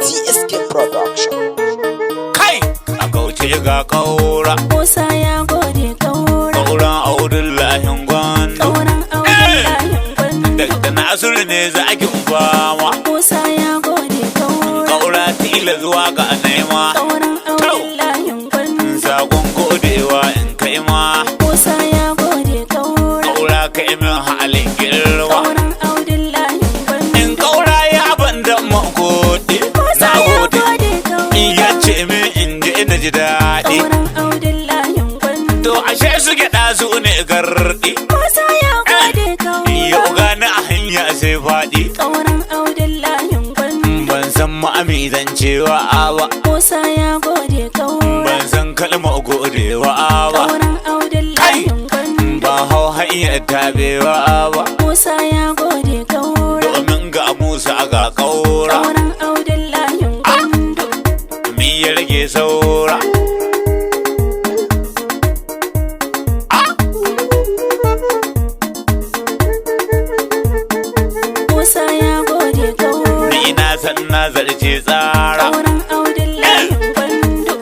TSK Production. Kai! A kauce ga kaura. Musa ya gode kaura. Kauran Audullahin Gwandu. Kauran Audullahin Gwandu. Da Nasiru ne zakin fama. Musa ya gode kaura. Kaura tila zuwa ga nema. Kauran Audullahin Gwandu. Sakon godewa in kai ma. Musa ya gode kaura. Kaura kai min halin girma. Kauran Audullahin Gwandu. In kaura ya banda makodi. Musa ya gode kaura. Ya ce min in je na ji daɗi. Kauran Audullahin Gwandu. To ashe su gyaɗa su ne garɗi. Musa ya gode kaura. Yau gani a hanya sai faɗi. Kauran Audullahin Gwandu. Ban san ma'ami zan cewa ba. Musa ya gode kaura. Ban san kalmar godewa ba. Kauran Audullahin Gwandu. Ba hau hanyar tabewa ba. Musa ya gode kaura. Domin ga Musa ga kaura. Kauran Audullahin Gwandu. Mi ya rage saura. Musa ya gode kaura. Ni na san na zarce tsara. Kauran Audullahin Gwandu.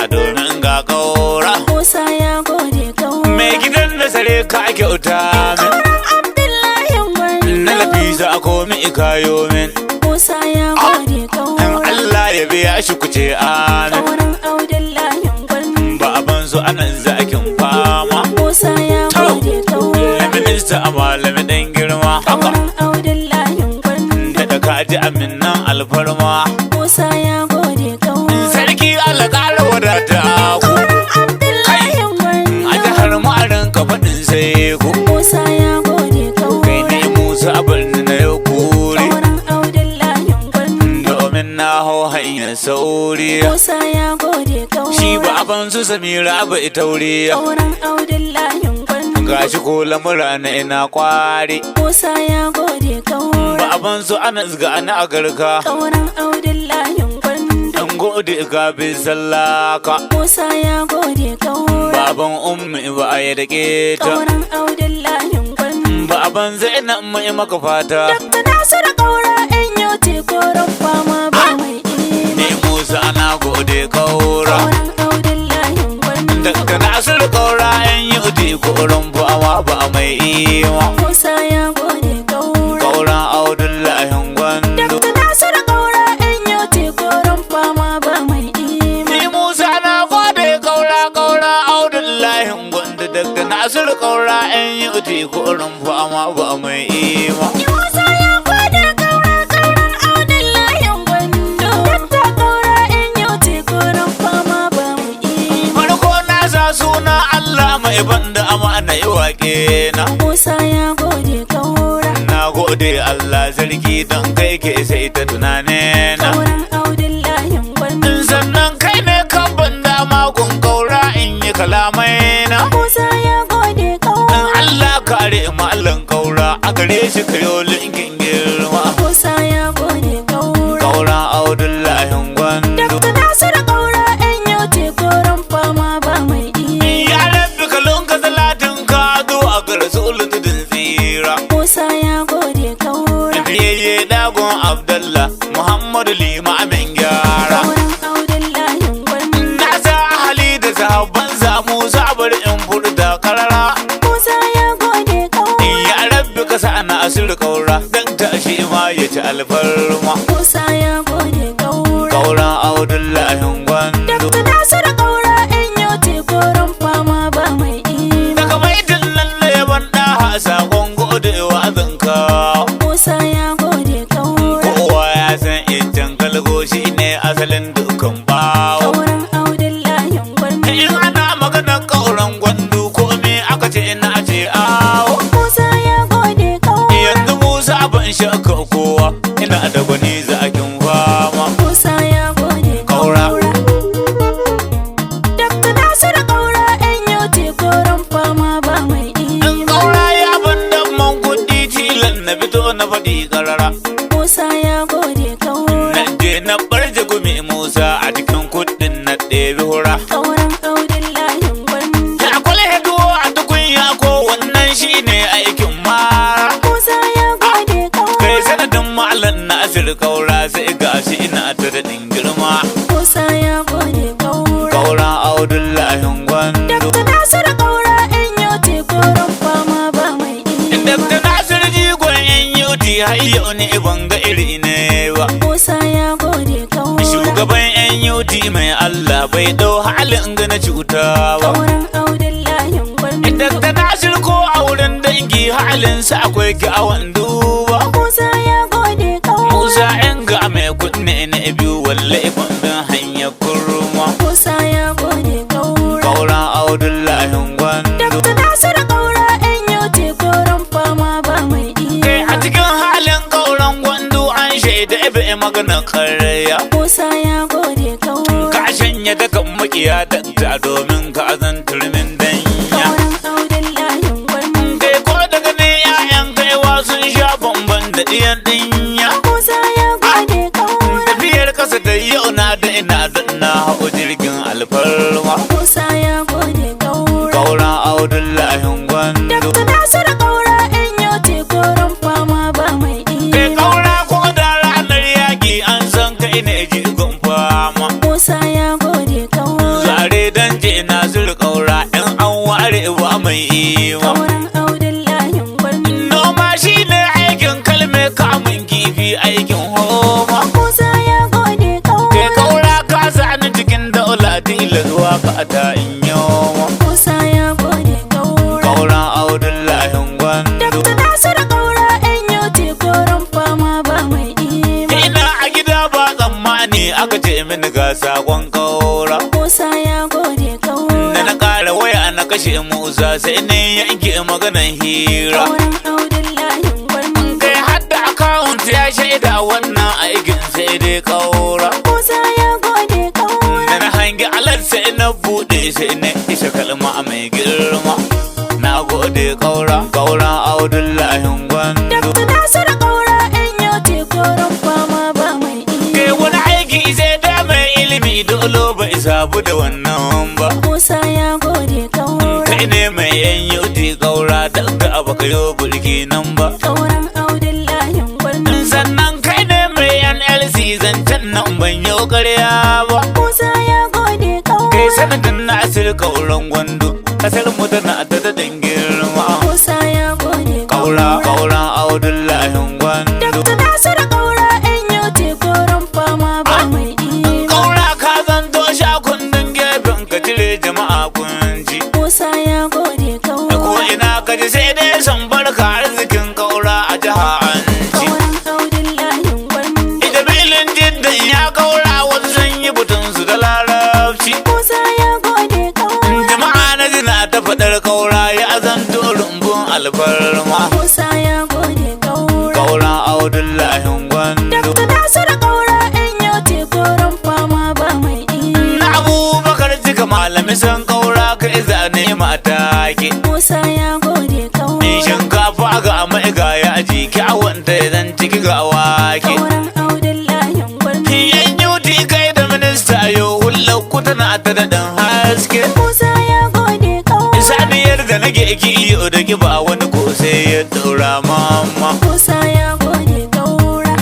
A domin ga kaura. Musa ya gode kaura. Mai gidan da sare ka kyauta min. Kauran Audullahin Gwandu. Na lafisa a komi ikayo min. Musa ya gode In kaura. Allah ya biya shi kuce amin. Kauran Audullahin Gwandu. Ba abin su anan zakin fama. Musa ya gode kaura. Minista a malami dan girma. Haka Kauran Audullahin Gwandu. da kaji aminan alfarma. Musa ya gode kaura. Sarki Allah ƙara wadata ku. Kauran Audullahin Gwandu. A jihar ma'arin ka faɗin sai ku. Musa ya gode Kai kaura. ne Musa a birni na yau kuri. Kauran Audullahin Gwandu. Domin na hau hanyar sauri. Musa ya gode kaura. Shi ba abin su Samira ba ita wuri. Kauran Audullahin Gwandu. Gashi ko lamura na ina kwari. Musa ya gode kaura. Ba abin su Anas ga ana a garka. Kauran Audullahin Gwandu. Dan gode ga bin sallaka. Musa ya gode kaura. Baban ummi ba a yi da keta. Kauran Audullahin Gwandu. Baban Zainab mai maka fata. Dakta Nasiru kaura in yau koron fama ba mai Ni ima. Musa na gode kaura. Kauran Audullahin Gwandu. Daga Nasiru kaura yan yi uti koron fama ba mai ima. Musa ya gode kaura. Kauran Audullahin Gwandu. Dakta Nasiru kaura in yau koron fama ba mai ima. Ni Musa na gode kaura Audullahin Gwandu. Daga Nasiru kaura yan yi uti koron fama ba mai ima. Musa ya gode kaura kauran Audullahin Gwandu. Dakta kaura in yau koron fama ba mai ima. Farko na sa suna Allah mai banda amana yi waƙe na. Musa ya gode kaura. Na gode Allah sarki don kai ke sai ta tunane na. Kauran Audullahin Gwandu. Sannan kai ne kan banda makon kaura in yi kalamai na. Musa ya gode In kaura. Allah kare mallan kaura a gare shi kayo linkin girma. Musa ya gode kaura. Kauran Audullahin Gwandu. Dakta Nasiru kaura in yau koron fama ba mai ima. Ya rabbi kalon ka salatin ka zo a ga Rasulu tudun tsira. Musa ya gode kaura. Biyayye dagon Abdallah Muhammadu limamin gyara. Kauran Audullahin Gwandu. Na sa ahali da sahabban samu sabar in furta karara. Musa ya gode kaura. Ya rabbi ka sa na asir kaura dan tashi ma ya ci alfarma. Musa ya gode kaura. Kauran Audullahin Gwandu. Dakta Nasiru kaura in yau koron fama ba mai ima. Daga baitin nan da yaban ɗaha sakon godewa zan kawo. Musa ya gode kaura. Kowa ya san iccen kalgo shi ne asalin dukkan bawo. Kauran Audullahin Gwandu. In ana maganar kauran Gwandu ko me aka ce ina ce awo. Musa ya gode kaura. Yanzu Musa ban shakka kowa ina da gwani zakin fama. Musa ya gode Kaura. kaura. Dakta Nasiru kaura in yau koron fama ba mai In ima. kaura ya ban man kuɗi tilan na fito na faɗi karara. Musa ya gode kaura. Na je na barje gumi Musa a cikin kuɗin na ɗebi hura. Kauran Audullahin Gwandu. Ya kwale hedo a tukunya ko wannan shine aikin mara. har yau ne ban ga iri ne ba. Musa ya gode kaura. Shugaban NUT mai Allah bai dau halin gana cuta ba. Kauran Abdullahi Gwandu. Dakta Nasir ko a wurin dangi halinsa akwai kyawun duba. Musa ya gode kaura. Musa yan ga mai kunne na biyu wallahi kwambin hanyar kurma. Musa ya gode kaura. Kauran Abdullahi Gwandu. Dakta Nasir kaura NUT koran fama ba mai iya. Kai a cikin halin kauran Gwandu an shaida ebe magana karya. Musa ya gode kaura. Ka shanya dakan makiya dakta domin ka azan turmin danya. Kauran Abdullahi Gwandu. Kai ko daga ne 'ya'yan kaiwa sun sha bamban da ɗiyan ɗinya. Musa ya gode kaura. Tafiyar kasa da yau na da ina da na hau jirgin alfarma. Musa ya gode kaura. Kauran Abdullahi Gwandu. Dakta Nasir kaura NUT koran fama ba mai Kai iya. kaura ko da ranar yaƙi an san kai ne jigon fama. Musa ya gode kaura. Zare dan je na zuru kaura in an ware ba mai ima. Kauran Abdullahi Gwandu. Noma shi ne aikin kalme kamun kifi aikin homa. Musa ya gode Kai kaura. kaura ka sani cikin daula tilas waka ta in yoma. Musa ya gode kaura. Kauran Abdullahi Gwandu. Dakta Nasir kaura NUT koran fama ba mai iya. Ina a gida ba tsammani aka ce mini ga sakon kaura. Musa ya gode Da kaura. na ƙara waya na kashe Musa sai ne yanke maganan hira. Kauran Abdullahi Gwandu. Kai hadda akawunt ya shaida wannan aikin sai dai kaura. Musa ya gode kaura. Da na hangi alat sai na buɗe sai na isa kalma mai girma. Na gode kaura, kauran Abdullahi Gwandu. Dakta Nasir kaura NUT koran fama ba mai iya. Kai wani aiki sai da mai ilimi dole bai sabu da wannan ba. Musa ya gode kaura. Kai ne mai NUT kaura daga baka yo burki nan ba. Kauran Abdullahi Gwandu. Sannan kai ne mai NLC zancen nan ban yau karya ba. Musa ya gode kaura. Kai sanadin Nasir kauran Gwandu kasar mu tana ta da girma. Musa ya gode Kauran Abdullahi Gwandu. Dakta Nasir kaura NUT koran fama ba mai iya. Kaura ka zanto sha kundin gefen ka cire jama'a kunji. Musa ya gode Ko kaura. ina ka ji sai dai san barka arzikin kaura a jiha an ci. Kauran Abdullahi Gwandu. Ita bilin jiddan ya kaura wasu sun yi butun su da larabci. Musa ya gode kaura. Jama'a na jina ta faɗar kaura ya zanto rumbun alfarma. Musa ya gode kaura. Kauran Abdullahi Gwandu. Dakta Nasir kaura NUT koran fama ba mai iya. Na Abubakar cika malami san kaura ka zane mata ke. Musa ya gode kaura. Shinkafa ga mai ga yaji kyawun ta zan ciki ga wake. Kauran Abdullahi Gwandu. Yan yuti kai da minista yau hullar ku tana ta daɗin haske. Musa ya gode kaura. Saniyar da nake kiyo da kiba wani ko sai ya ɗora mama. Musa ya gode kaura.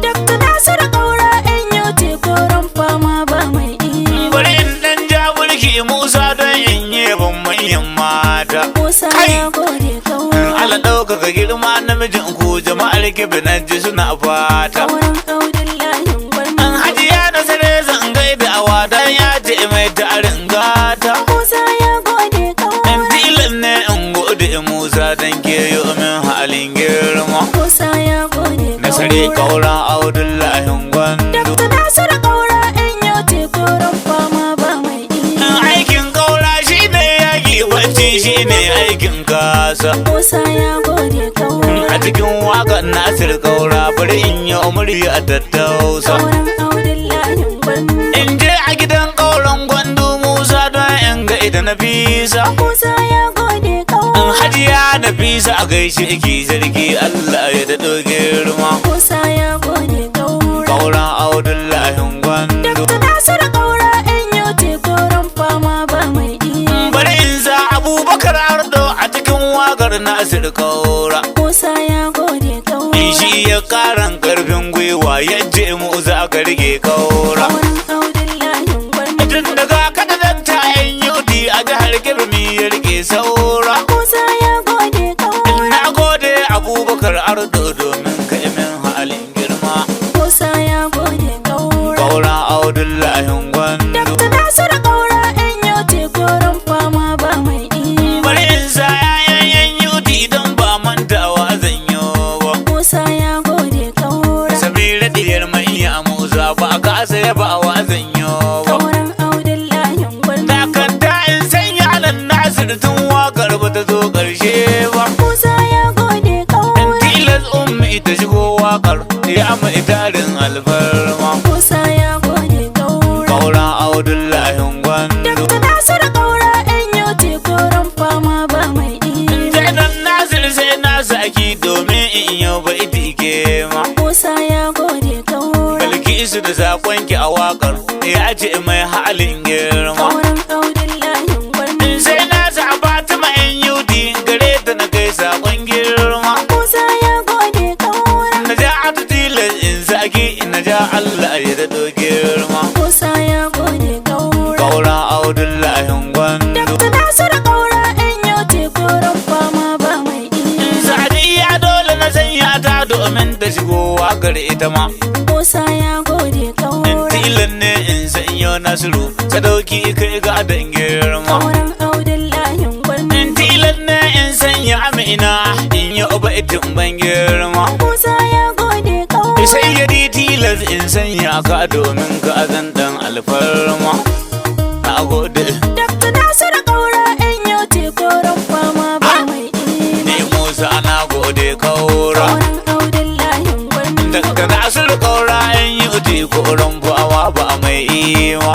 Dakta Nasir kaura NUT koran fama ba mai iya. Bari in ɗan ja mulki Musa don in yi ban manyan mata. Musa ya gode kaura. Allah ɗaukaka girma namijin ku jama'ar kibi na ji suna fata. Kauran Abdullahi Gwandu. An hajiya na sare zan gaida a wadan ya ce mai tarin gata. Musa ya gode kaura. In tilin ne in gode Musa don ke yi min halin girma. Musa ya gode Na sare kaura. kauran Abdullahi Gwandu. Dakta Nasir kaura NUT koran fama ba mai iya. Aikin kaura shi ne yaƙi bacci shi ne aikin kasa. Musa ya gode kaura. A cikin waƙar Nasir kaura bari in yi murya tattausa. Kauran Abdullahi Gwandu. In je a gidan kauran Gwandu Musa don in ga ita Nafisa. Musa ya gode kaura. Hajiya Nafisa a gaishe ki sarki Allah ya daɗo girma. Musa ya gode kaura. Kauran Abdullahi Gwandu. Dakta Nasir kaura NUT koran fama ba mai iya. Bari in sa Abubakar Ardo a cikin waƙar Nasir kaura. Musa ya gode kaura. Shi ya karan karfin gwiwa yadda mu za ka rike kaura. Kauran Abdullahi Gwandu. Tun daga kadadan ta yudi a jihar Kebbi ya rike saura. Musa ya gode kaura. Na gode Abubakar ardo domin kai min halin girma. Musa ya gode kaura. Kaura Abdullahi Gwandu. Dakta Nasiru kaura yan yauti koren fama ba mai iya. Bari in sa yayan yuti don ba mantawa zan yi ba. Musa ya gode kaura. Samira diyar mai ya Musa ba ka sai ba wa zan yi ba. Kauran Abdullahi Gwandu. Takanta in sanya nan Nasir tun wakar ba ta zo ƙarshe ba. Musa ya gode kaura. Tilas ummi ta shigo wakar ya mai tarin alfarma. Musa ya gode kaura. Kaura Abdullahi Gwandu. Dakta Nasiru kaura yan yauti koren fama ba mai iya. Jainan Nasir sai na saki domin in yi baiti ke ma. Musa ya gode kaura. Bilkisu da sakonki a wakar ya ce mai halin girma. Kauran Abdullahi Gwandu. Sai na sa Fatima yan yudi gare ta na kai sakon girma. Musa ya gode kaura. Na ja ata tilas in saki na ja Allah ya daɗo girma. Musa ya gode kaura. Kaura Abdullahi Gwandu. Dakta Nasiru kaura yan yauti koren fama ba mai iya. Sadiya dole na sanya ta domin ta shigo wakar ita ma. Musa ya gode kaura. Tilan ne in sanyo Nasiru sadauki kai ga dan girma. Kauran Abdullahi Gwandu. Tilan ne in sanya Amina in yi baitin ban girma. Musa ya gode kaura. Sai ya di tilas in sanya ka domin ka zan dan alfarma. Na gode. Dakta Nasiru kaura yan yauti koren fama ba mai iya. Ni Musa na gode kaura. Kauran Abdullahi Gwandu. Daga Nasiru kaura in yi uti koran bawa ba mai iwa.